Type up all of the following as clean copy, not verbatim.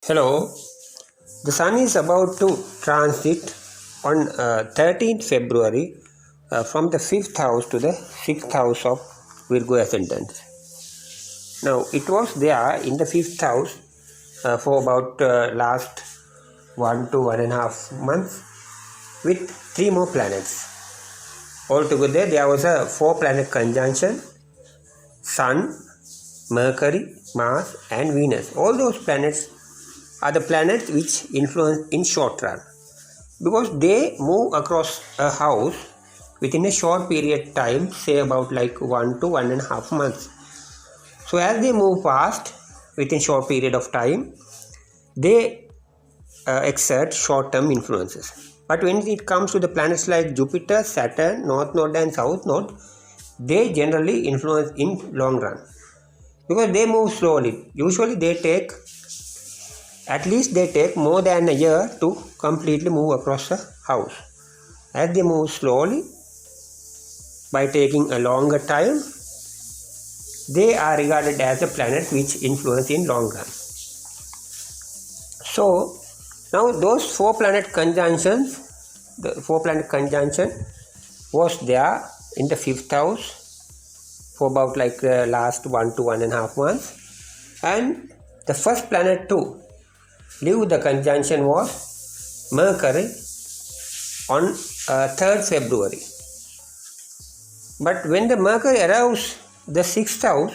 Hello, the Sun is about to transit on 13th February from the 5th house to the 6th house of Virgo ascendant. Now, it was there in the 5th house for about last 1.5 months with 3 more planets. Altogether, there was a 4-planet conjunction: Sun, Mercury, Mars and Venus. All those planets are the planets which influence in short run, because they move across a house within a short period time, say about like 1 to 1.5 months. So as they move past within short period of time, they exert short-term influences. But when it comes to the planets like Jupiter, Saturn, North Node and South Node, they generally influence in long run, because they move slowly. Usually they take more than a year to completely move across a house. As they move slowly, by taking a longer time, they are regarded as a planet which influence in long run. So now those 4-planet conjunctions, the 4-planet conjunction was there in the 5th house for about like last 1 to 1.5 months, and the first planet to leave the conjunction was Mercury on 3rd February. But when the Mercury arrives the 6th house,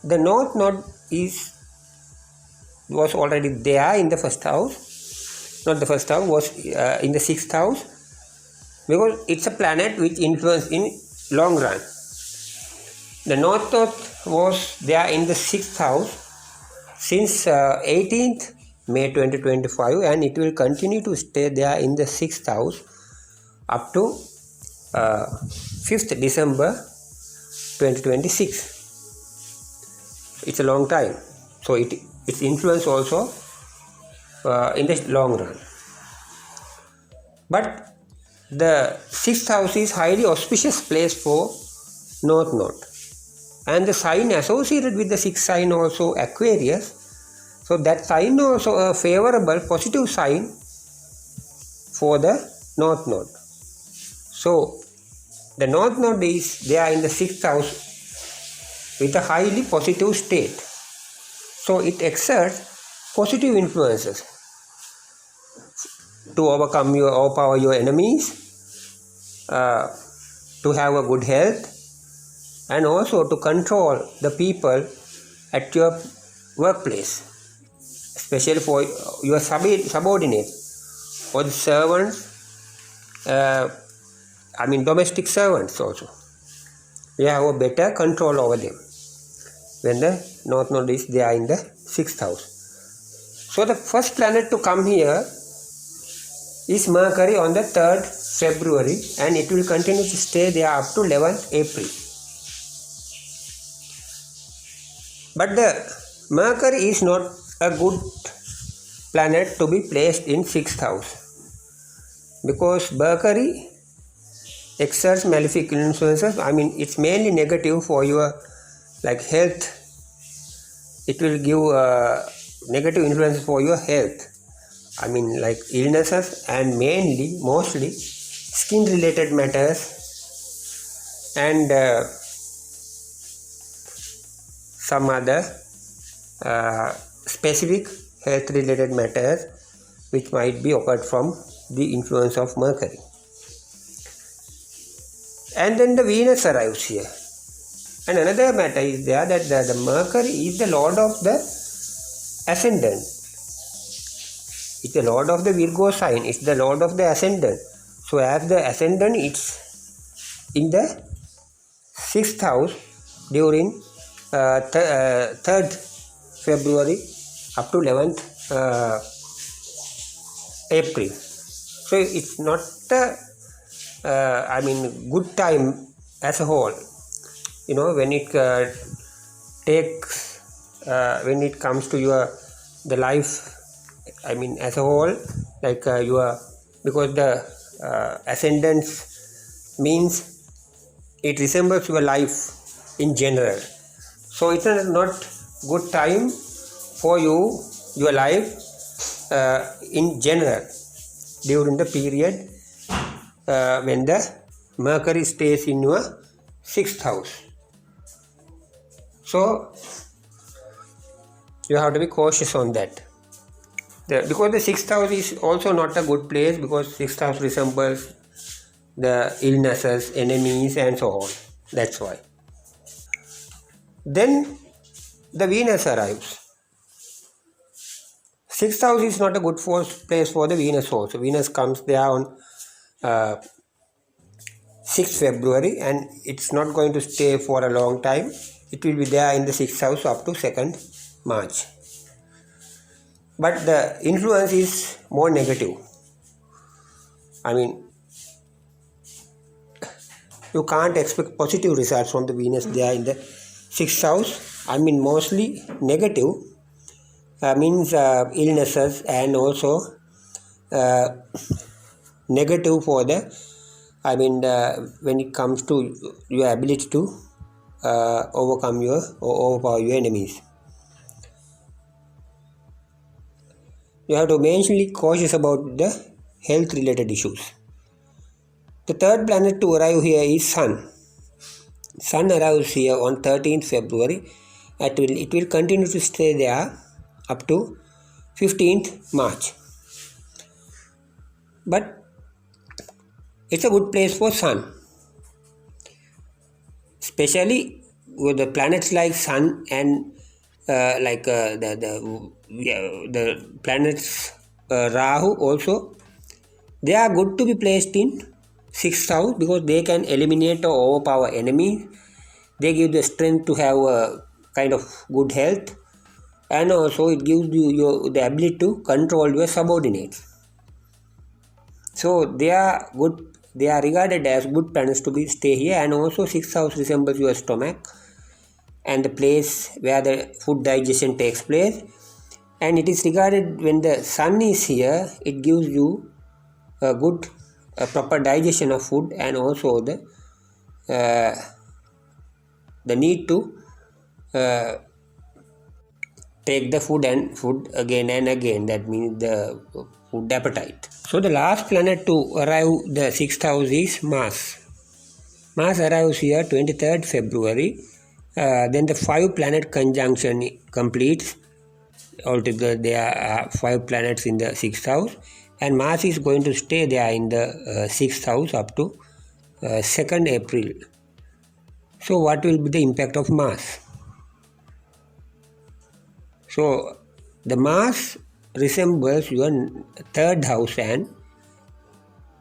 the North Node was already there in the first house. Not the first house, was in the 6th house, because it's a planet which influences in long run. The North Node was there in the 6th house since 18th May 2025, and it will continue to stay there in the 6th house up to 5th December 2026. It's a long time, so its influence also in the long run. But the 6th house is highly auspicious place for North Node, and the sign associated with the 6th sign also Aquarius. So that sign also a favorable positive sign for the North Node. So the North Node is there in the 6th house with a highly positive state. So it exerts positive influences to overpower your enemies, to have a good health, and also to control the people at your workplace, especially for your subordinates or the servants, domestic servants also. You have a better control over them when the North Node is there in the 6th house. So the first planet to come here is Mercury on the 3rd February, and it will continue to stay there up to 11th April. But the Mercury is not a good planet to be placed in 6th house, because Mercury exerts malefic influences. It's mainly negative for your health. It will give negative influences for your health. Illnesses, and mostly skin related matters, and some other specific health related matters which might be occurred from the influence of Mercury. And then the Venus arrives here. And another matter is there that the Mercury is the lord of the ascendant. It's the lord of the Virgo sign. It's the lord of the ascendant. So as the ascendant, it's in the 6th house during 3rd February up to 11th April. So it's not good time as a whole. When it when it comes to the life, as a whole, because the ascendants means it resembles your life in general. So it's not good time for your life in general during the period when the Mercury stays in your 6th house. So you have to be cautious on that. Because the 6th house is also not a good place, because 6th house resembles the illnesses, enemies and so on. That's why. Then the Venus arrives. 6th house is not a good place for the Venus also. Venus comes there on 6th February and it's not going to stay for a long time. It will be there in the 6th house up to 2nd March. But the influence is more negative. I mean, you can't expect positive results from the Venus there in the 6th house. I mean, mostly negative means illnesses, and also negative for the, when it comes to your ability to overcome or overpower your enemies. You have to be mainly cautious about the health related issues. The third planet to arrive here is Sun. Sun arrives here on 13th February. It will continue to stay there up to 15th March. But it's a good place for Sun. Especially with the planets like Sun and the planets Rahu also, they are good to be placed in 6th house because they can eliminate or overpower enemies. They give the strength to have a kind of good health, and also it gives you the ability to control your subordinates. So they are good. They are regarded as good planets to be stay here, and also 6th house resembles your stomach and the place where the food digestion takes place. And it is regarded, when the Sun is here, it gives you a good proper digestion of food, and also the need to take the food again and again. That means the food appetite. So the last planet to arrive the 6th house is Mars. Mars arrives here 23rd February. Then the 5 planet conjunction completes. Altogether there are 5 planets in the 6th house, and Mars is going to stay there in the 6th house up to 2nd April. So what will be the impact of Mars? So the Mars resembles your 3rd house and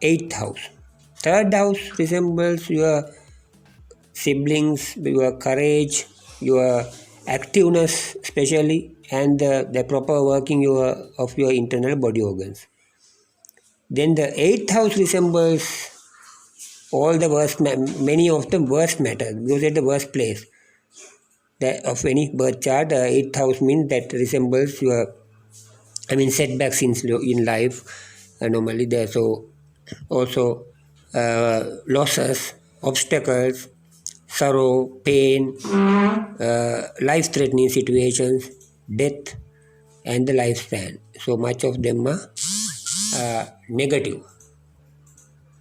8th house. 3rd house resembles your siblings, your courage, your activeness especially, and the proper working of your internal body organs. Then the 8th house resembles all the worst, many of the worst matters, because it's the worst place of any birth chart. 8th house means that resembles your, setbacks in life. Normally there, so also losses, obstacles, sorrow, pain, life-threatening situations, death, and the lifespan. So much of them are negative.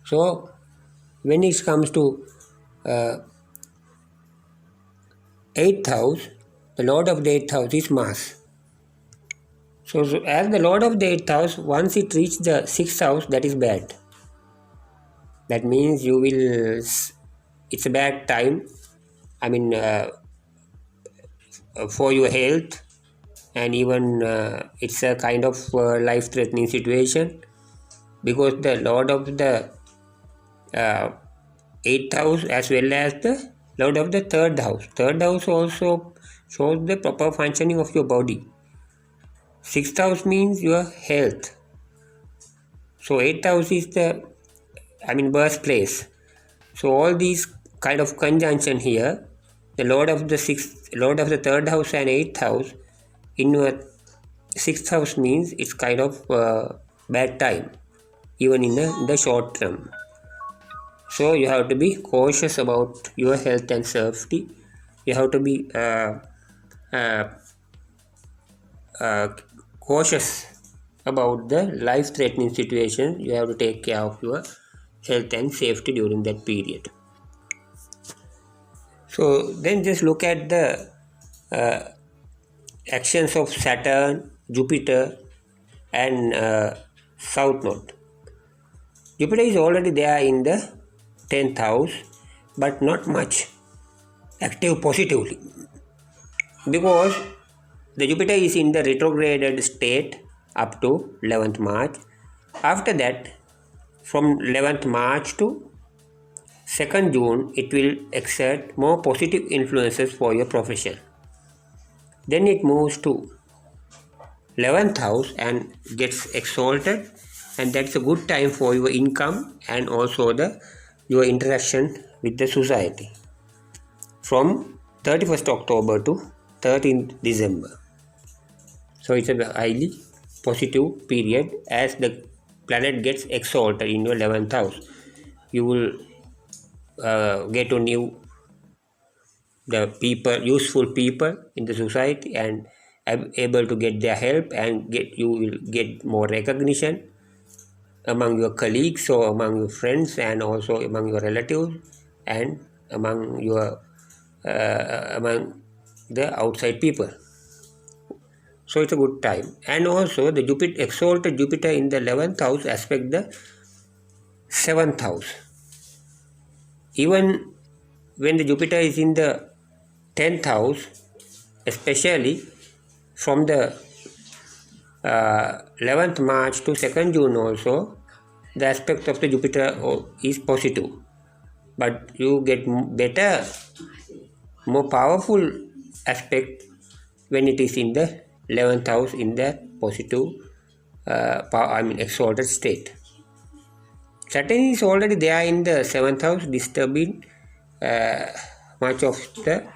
So when it comes to 8th house, the Lord of the 8th house is Mars. So as the Lord of the 8th house, once it reaches the 6th house, that is bad. That means it's a bad time. For your health, and even it's a kind of life-threatening situation, because the Lord of the 8th house as well as the Lord of the 3rd house. 3rd house also shows the proper functioning of your body. 6th house means your health. So 8th house is the birthplace. So all these kind of conjunction here, the Lord of the 3rd house and 8th house in your 6th house means it's kind of bad time, even in the short term. So you have to be cautious about your health and safety. You have to be cautious about the life-threatening situation. You have to take care of your health and safety during that period. So then just look at the actions of Saturn, Jupiter, and South Node. Jupiter is already there in the 10th house, but not much active positively, because the Jupiter is in the retrograded state up to 11th March. After that, from 11th March to 2nd June, it will exert more positive influences for your profession. Then it moves to 11th house and gets exalted, and that's a good time for your income and also your interaction with the society from 31st October to 13th December. So it's a highly positive period. As the planet gets exalted in your 11th house, you will get to know the people, useful people in the society, and able to get their help, and you will get more recognition among your colleagues or among your friends, and also among your relatives, and among the outside people. So it's a good time. And also the exalted Jupiter in the 11th house aspect the 7th house. Even when the Jupiter is in the 10th house, especially from the 11th March to 2nd June also, the aspect of the Jupiter is positive. But you get better, more powerful aspect when it is in the 11th house in the positive, exalted state. Saturn is already there in the 7th house, disturbing much of the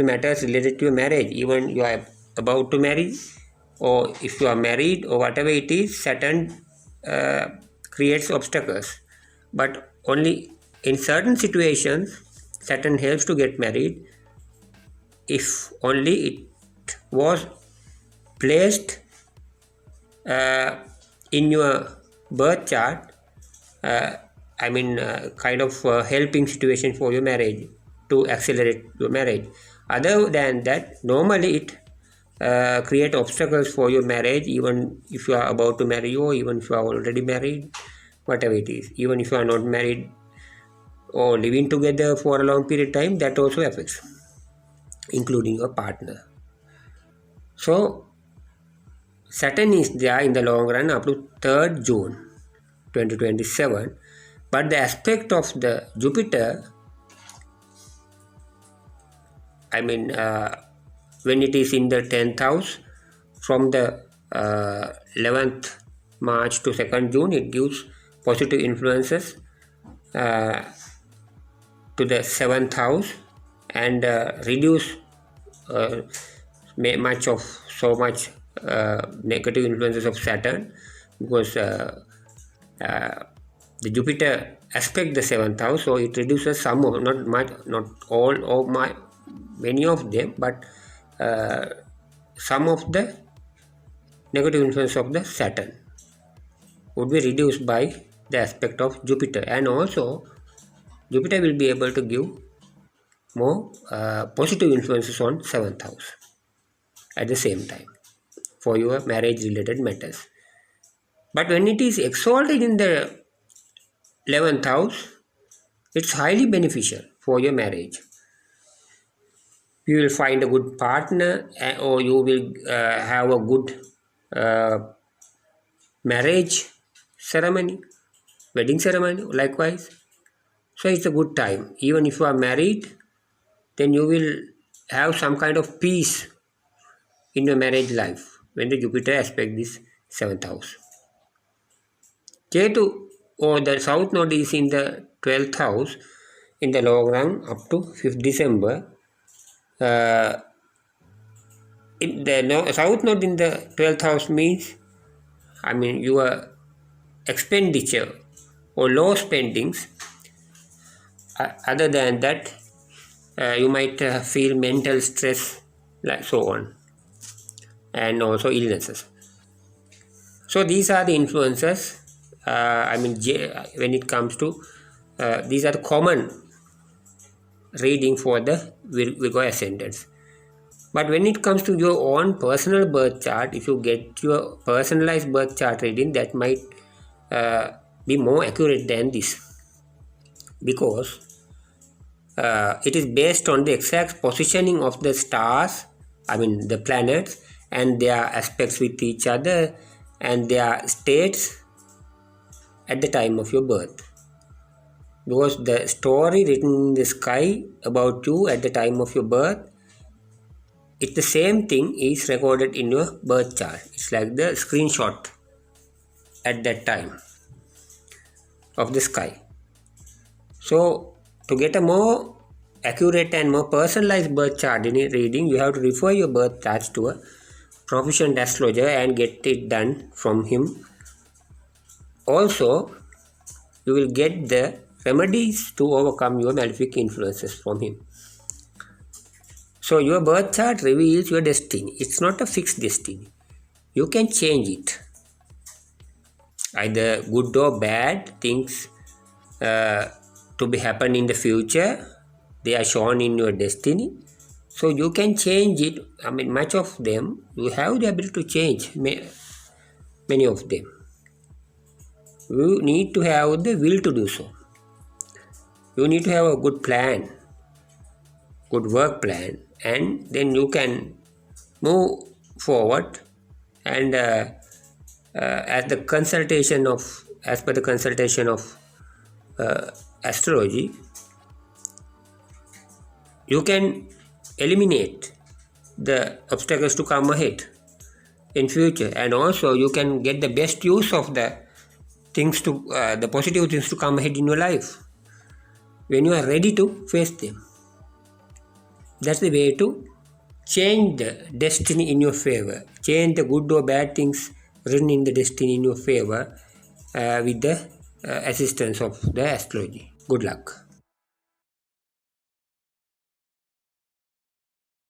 matters related to marriage. Even you are about to marry, or if you are married, or whatever it is, Saturn creates obstacles. But only in certain situations, Saturn helps to get married if only it was placed in your birth chart, kind of helping situation for your marriage, to accelerate your marriage. Other than that, normally it create obstacles for your marriage, even if you are about to marry, or even if you are already married, whatever it is. Even if you are not married or living together for a long period of time, that also affects, including your partner. So Saturn is there in the long run up to 3rd June 2027, but the aspect of the Jupiter, when it is in the 10th house from the 11th March to 2nd June, it gives positive influences to the 7th house, and reduce much negative influences of Saturn, because the Jupiter aspect the 7th house, so it reduces some of, not much, not all of many of them, but some of the negative influence of the Saturn would be reduced by the aspect of Jupiter. And also Jupiter will be able to give more positive influences on 7th house at the same time for your marriage related matters. But when it is exalted in the 11th house, it's highly beneficial for your marriage. You will find a good partner, or you will have a good marriage ceremony, wedding ceremony likewise. So it's a good time. Even if you are married, then you will have some kind of peace in your marriage life when the Jupiter aspect this 7th house. Ketu, or the South Node, is in the 12th house in the long run up to 5th December. South Node in the 12th house means, your expenditure or low spendings. Other than that, you might feel mental stress, like so on, and also illnesses. So these are the influences. When it comes to these are the common reading for the Virgo ascendants. But when it comes to your own personal birth chart, if you get your personalized birth chart reading, that might be more accurate than this, because it is based on the exact positioning of the stars, the planets, and their aspects with each other and their states at the time of your birth. Because the story written in the sky about you at the time of your birth, it's the same thing is recorded in your birth chart. It's like the screenshot at that time of the sky. So to get a more accurate and more personalized birth chart reading, you have to refer your birth charts to a proficient astrologer and get it done from him. Also, you will get the remedies to overcome your malefic influences from him. So your birth chart reveals your destiny. It's not a fixed destiny. You can change it. Either good or bad things to be happen in the future, they are shown in your destiny. So you can change it. Much of them, you have the ability to change many of them. You need to have the will to do so. You need to have a good plan, good work plan, and then you can move forward. And as per the consultation of astrology, you can eliminate the obstacles to come ahead in future, and also you can get the best use of the things to the positive things to come ahead in your life when you are ready to face them. That's the way to change the destiny in your favor. Change the good or bad things written in the destiny in your favor with the assistance of the astrology. Good luck.